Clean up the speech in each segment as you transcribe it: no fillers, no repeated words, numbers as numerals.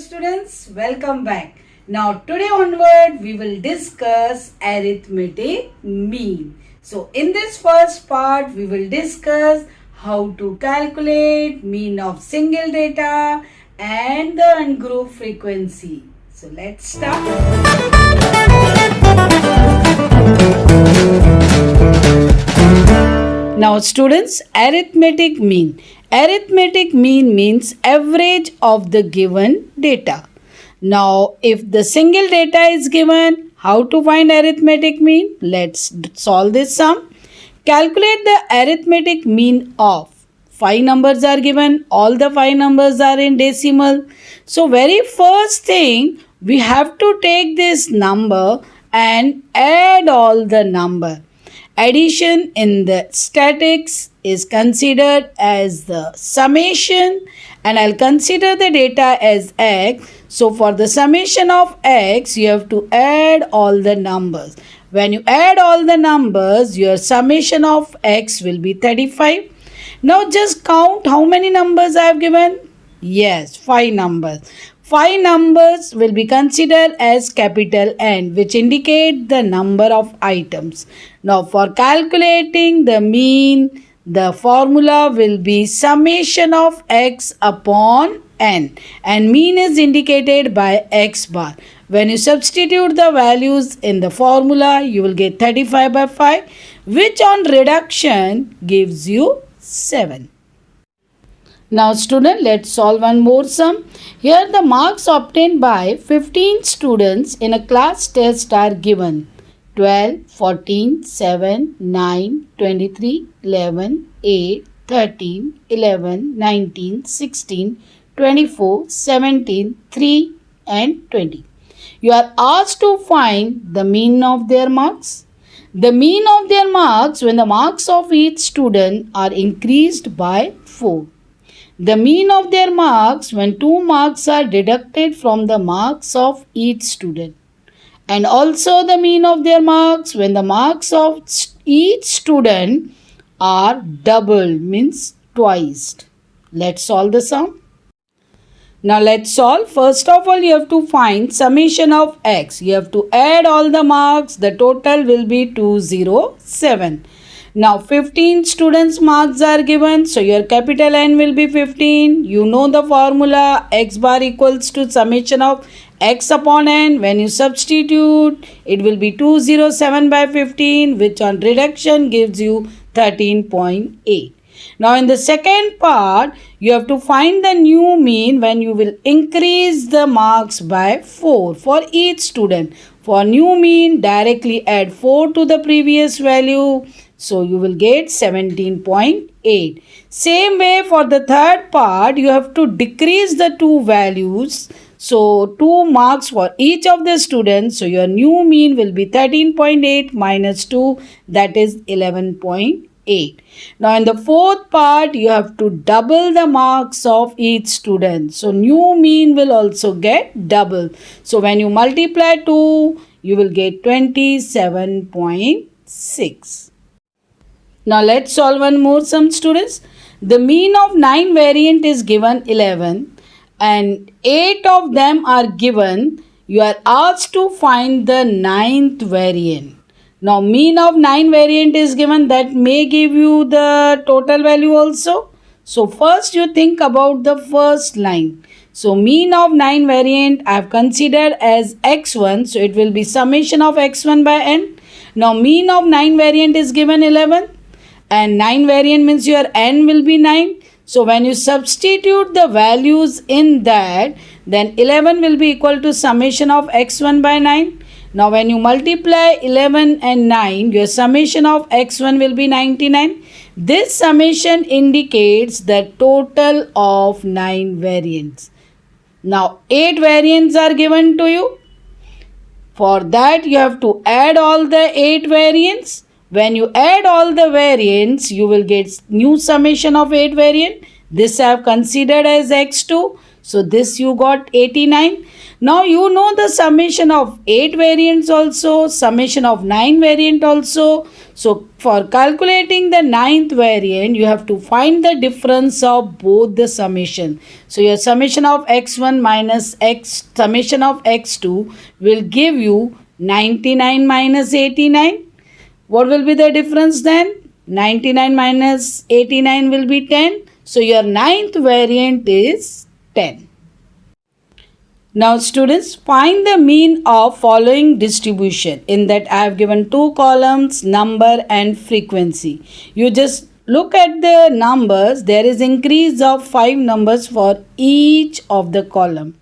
students, welcome back. Now today onward we will discuss arithmetic mean. So in this first part we will discuss how to calculate mean of single data and the ungrouped frequency. So let's start. Now students, arithmetic mean. Arithmetic mean means average of the given data. Now if the single data is given, how to find arithmetic mean? Let's solve this sum. Calculate the arithmetic mean of 5 numbers are given. All the 5 numbers are in decimal. So very first thing, we have to take this number and add all the number. Addition in the statics is considered as the summation, and I'll consider the data as x. So for the summation of x, you have to add all the numbers. When you add all the numbers, your summation of x will be 35. Now just count how many numbers I have given. Yes, 5 numbers. 5 numbers will be considered as capital N, which indicate the number of items. Now for calculating the mean, the formula will be summation of x upon n, and mean is indicated by x bar. When you substitute the values in the formula, you will get 35 by 5, which on reduction gives you 7. Now student, let's solve one more sum. Here the marks obtained by 15 students in a class test are given. 12, 14, 7, 9, 23, 11, 8, 13, 11, 19, 16, 24, 17, 3 and 20. You are asked to find the mean of their marks. The mean of their marks when the marks of each student are increased by 4. The mean of their marks when 2 marks are deducted from the marks of each student. And also the mean of their marks when the marks of each student are doubled, means twice. Let's solve the sum. Now let's solve. First of all, you have to find summation of x. You have to add all the marks. The total will be 207. Now 15 students marks are given, so your capital N will be 15. You know the formula, x bar equals to summation of x upon n. When you substitute, it will be 207 by 15, which on reduction gives you 13.8. Now in the second part, you have to find the new mean when you will increase the marks by 4 for each student. For new mean, directly add 4 to the previous value. So you will get 17.8. Same way for the third part, you have to decrease the 2 values. So 2 marks for each of the students. So your new mean will be 13.8 minus 2, that is 11.8. Now in the fourth part, you have to double the marks of each student. So new mean will also get double. So when you multiply 2, you will get 27.6. Now let's solve one more sum, students. The mean of 9 variant is given 11 and 8 of them are given. You are asked to find the 9th variant. Now mean of 9 variant is given, that may give you the total value also. So first you think about the first line. So mean of 9 variant I have considered as x1. So it will be summation of x1 by n. Now mean of 9 variant is given 11. And 9 variant means your n will be 9. So when you substitute the values in that, then 11 will be equal to summation of x1 by 9. Now when you multiply 11 and 9, your summation of x1 will be 99. This summation indicates the total of 9 variants. Now 8 variants are given to you. For that you have to add all the 8 variants. When you add all the variants, you will get new summation of 8 variant. This I have considered as x2. So this you got 89. Now you know the summation of 8 variants also, summation of 9 variant also. So for calculating the ninth variant, you have to find the difference of both the summation. So your summation of x1 minus x, summation of x2 will give you 99 minus 89. What will be the difference then? 99 minus 89 will be 10. So your ninth variant is 10. Now students, find the mean of following distribution. In that I have given two columns, number and frequency. You just look at the numbers. There is increase of 5 numbers for each of the column.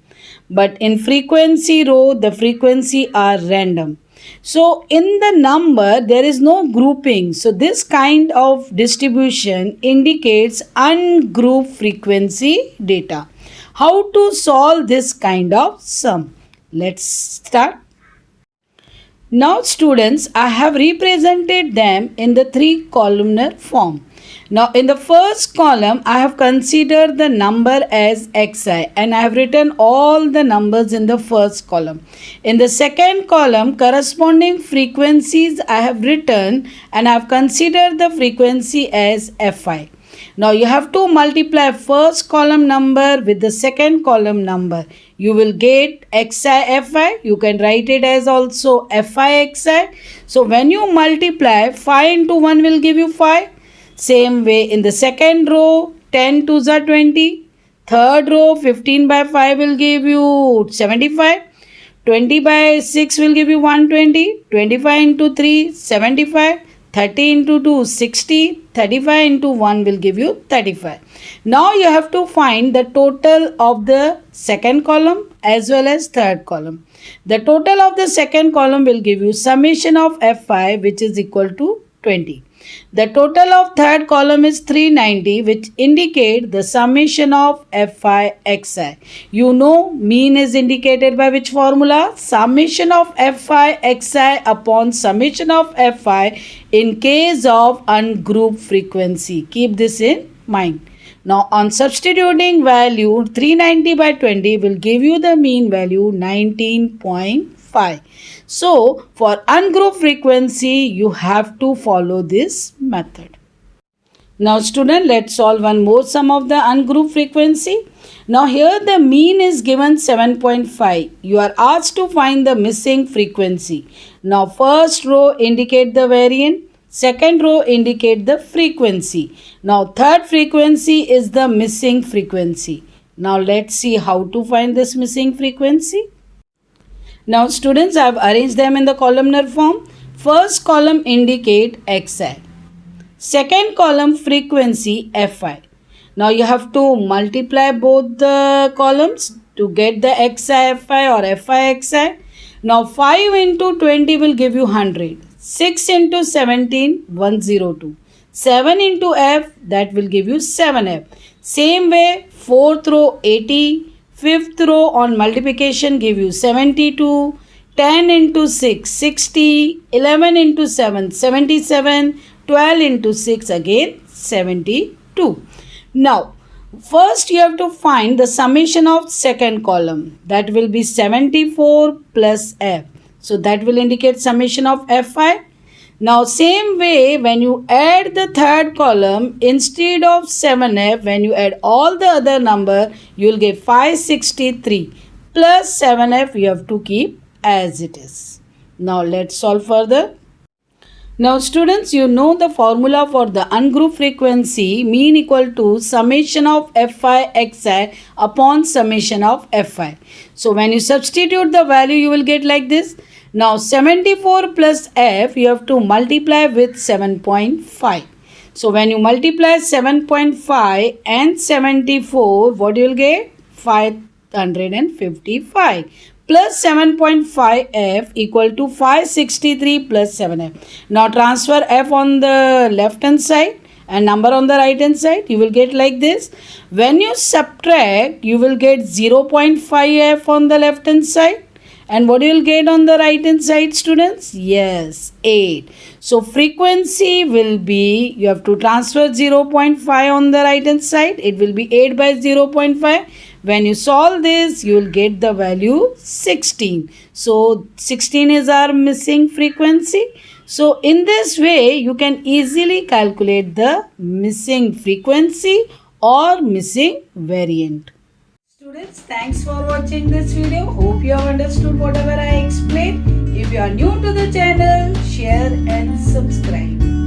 But in frequency row, the frequency are random. So in the number, there is no grouping. So this kind of distribution indicates ungrouped frequency data. How to solve this kind of sum? Let's start. Now students, I have represented them in the 3 columnar form. Now in the first column, I have considered the number as xi and I have written all the numbers in the first column. In the second column, corresponding frequencies I have written and I have considered the frequency as fi. Now you have to multiply first column number with the second column number. You will get xi fi. You can write it as also fi xi. So when you multiply, 5 into 1 will give you 5. Same way in the second row, 10 2s are 20. Third row, 15 by 5 will give you 75. 20 by 6 will give you 120. 25 into 3, 75. 30 into 2, 60. 35 into 1 will give you 35. Now you have to find the total of the second column as well as third column. The total of the second column will give you summation of fi, which is equal to 20. The total of third column is 390, which indicate the summation of fi xi. You know mean is indicated by which formula? Summation of fi xi upon summation of fi in case of ungrouped frequency. Keep this in mind. Now on substituting value, 390 by 20 will give you the mean value 19.5. So for ungrouped frequency, you have to follow this method. Now student, let's solve one more sum of the ungrouped frequency. Now here the mean is given 7.5. You are asked to find the missing frequency. Now first row indicate the variant. Second row indicate the frequency. Now third frequency is the missing frequency. Now let's see how to find this missing frequency. Now students, I have arranged them in the columnar form. First column indicate xi. Second column frequency fi. Now you have to multiply both the columns to get the xi fi or fi xi. Now 5 into 20 will give you 100. 6 into 17, 102. 7 into f, that will give you 7f. Same way, 4th row 80. 5th row on multiplication give you 72. 10 into 6, 60. 11 into 7, 77. 12 into 6 again 72. Now first you have to find the summation of second column. That will be 74 plus f. So that will indicate summation of fi. Now same way, when you add the third column, instead of 7f, when you add all the other number, you will get 563 plus 7f you have to keep as it is. Now let's solve further. Now students, you know the formula for the ungrouped frequency, mean equal to summation of fi xi upon summation of fi. So when you substitute the value, you will get like this. Now 74 plus f, you have to multiply with 7.5. So when you multiply 7.5 and 74, what you will get? 555 plus 7.5f equal to 563 plus 7f. Now transfer f on the left hand side and number on the right hand side. You will get like this. When you subtract, you will get 0.5f on the left hand side. And what you will get on the right hand side, students? Yes, 8. So frequency will be, you have to transfer 0.5 on the right hand side. It will be 8 by 0.5. When you solve this, you will get the value 16. So 16 is our missing frequency. So in this way, you can easily calculate the missing frequency or missing variant. Students, thanks for watching this video. Hope you have understood whatever I explained. If you are new to the channel, share and subscribe.